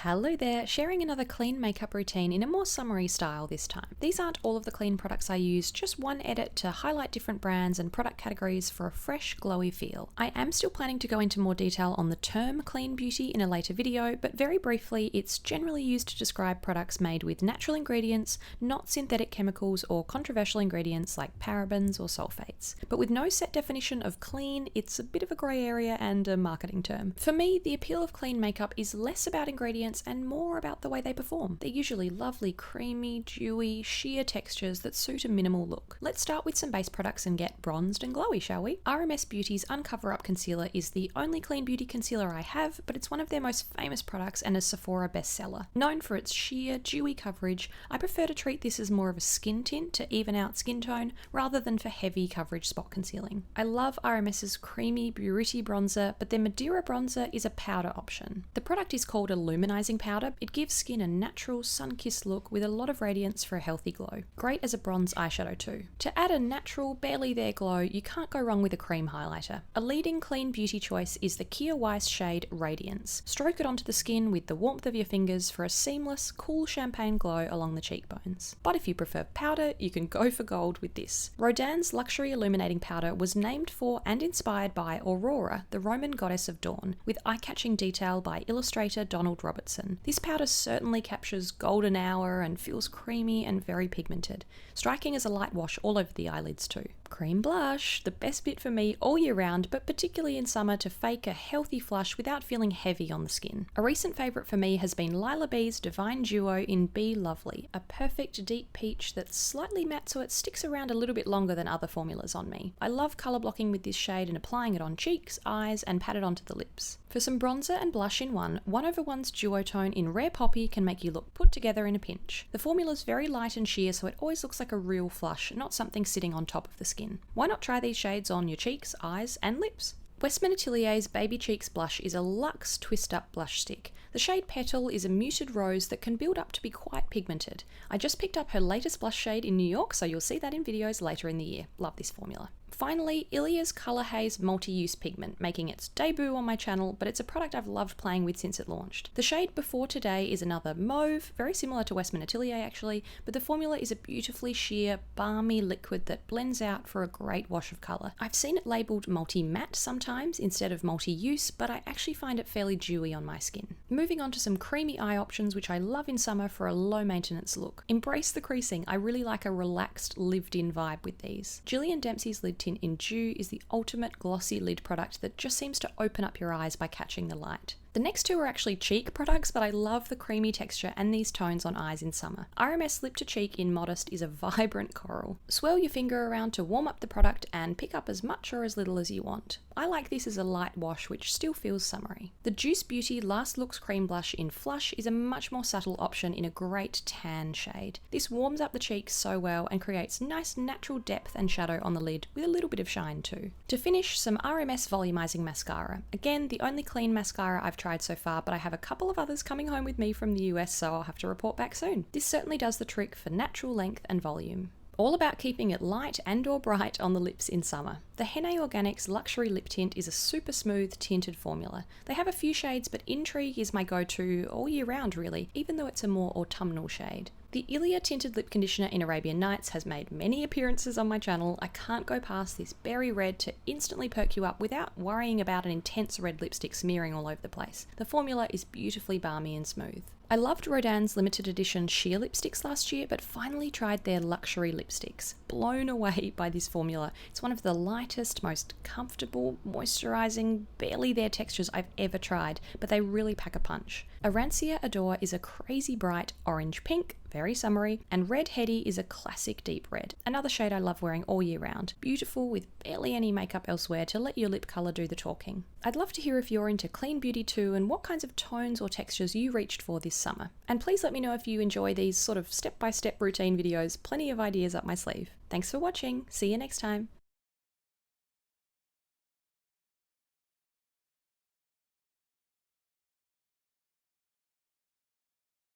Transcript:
Hello there, sharing another clean makeup routine in a more summery style this time. These aren't all of the clean products I use, just one edit to highlight different brands and product categories for a fresh, glowy feel. I am still planning to go into more detail on the term clean beauty in a later video, but very briefly, it's generally used to describe products made with natural ingredients, not synthetic chemicals or controversial ingredients like parabens or sulfates. But with no set definition of clean, it's a bit of a grey area and a marketing term. For me, the appeal of clean makeup is less about ingredients and more about the way they perform. They're usually lovely, creamy, dewy, sheer textures that suit a minimal look. Let's start with some base products and get bronzed and glowy, shall we? RMS Beauty's Uncover Up Concealer is the only clean beauty concealer I have, but it's one of their most famous products and a Sephora bestseller. Known for its sheer, dewy coverage, I prefer to treat this as more of a skin tint to even out skin tone rather than for heavy coverage spot concealing. I love RMS's creamy Beauty bronzer, but their Madeira bronzer is a powder option. The product is called Illuminizing Powder. It gives skin a natural, sun-kissed look with a lot of radiance for a healthy glow. Great as a bronze eyeshadow too. To add a natural, barely there glow, you can't go wrong with a cream highlighter. A leading clean beauty choice is the Kia Weiss shade Radiance. Stroke it onto the skin with the warmth of your fingers for a seamless, cool champagne glow along the cheekbones. But if you prefer powder, you can go for gold with this. Rodin's Luxury Illuminating Powder was named for and inspired by Aurora, the Roman goddess of dawn, with eye-catching detail by illustrator Donald Robertson. This powder certainly captures golden hour and feels creamy and very pigmented, striking as a light wash all over the eyelids too. Cream blush, the best bit for me all year round, but particularly in summer to fake a healthy flush without feeling heavy on the skin. A recent favourite for me has been Lila B's Divine Duo in Be Lovely, a perfect deep peach that's slightly matte so it sticks around a little bit longer than other formulas on me. I love colour blocking with this shade and applying it on cheeks, eyes and pat it onto the lips. For some bronzer and blush in one, 1/1's duotone in Rare Poppy can make you look put together in a pinch. The formula's very light and sheer so it always looks like a real flush, not something sitting on top of the skin. Why not try these shades on your cheeks, eyes and lips? Westman Atelier's Baby Cheeks blush is a luxe twist-up blush stick. The shade Petal is a muted rose that can build up to be quite pigmented. I just picked up her latest blush shade in New York, so you'll see that in videos later in the year. Love this formula. Finally, Ilia's Colour Haze Multi-Use Pigment, making its debut on my channel, but it's a product I've loved playing with since it launched. The shade Before Today is another mauve, very similar to Westman Atelier actually, but the formula is a beautifully sheer, balmy liquid that blends out for a great wash of colour. I've seen it labelled multi-matte sometimes instead of multi-use, but I actually find it fairly dewy on my skin. Moving on to some creamy eye options which I love in summer for a low maintenance look. Embrace the creasing, I really like a relaxed, lived-in vibe with these. Gillian Dempsey's lid tint in Dew is the ultimate glossy lid product that just seems to open up your eyes by catching the light. The next two are actually cheek products, but I love the creamy texture and these tones on eyes in summer. RMS Lip to Cheek in Modest is a vibrant coral. Swirl your finger around to warm up the product and pick up as much or as little as you want. I like this as a light wash which still feels summery. The Juice Beauty Last Looks Cream Blush in Flush is a much more subtle option in a great tan shade. This warms up the cheeks so well and creates nice natural depth and shadow on the lid with a little bit of shine too. To finish, some RMS Volumizing Mascara. Again, the only clean mascara I've tried so far, but I have a couple of others coming home with me from the US, so I'll have to report back soon. This certainly does the trick for natural length and volume. All about keeping it light and or bright on the lips in summer. The Henné Organics Luxury Lip Tint is a super smooth tinted formula. They have a few shades, but Intrigue is my go-to all year round really, even though it's a more autumnal shade. The Ilia Tinted Lip Conditioner in Arabian Nights has made many appearances on my channel. I can't go past this berry red to instantly perk you up without worrying about an intense red lipstick smearing all over the place. The formula is beautifully balmy and smooth. I loved Rodin's limited edition sheer lipsticks last year, but finally tried their luxury lipsticks. Blown away by this formula. It's one of the lightest, most comfortable, moisturizing, barely there textures I've ever tried, but they really pack a punch. Arancia Adore is a crazy bright orange pink, very summery, and Red Heady is a classic deep red. Another shade I love wearing all year round. Beautiful with barely any makeup elsewhere to let your lip colour do the talking. I'd love to hear if you're into clean beauty too and what kinds of tones or textures you reached for this summer. And please let me know if you enjoy these sort of step-by-step routine videos, plenty of ideas up my sleeve. Thanks for watching, see you next time.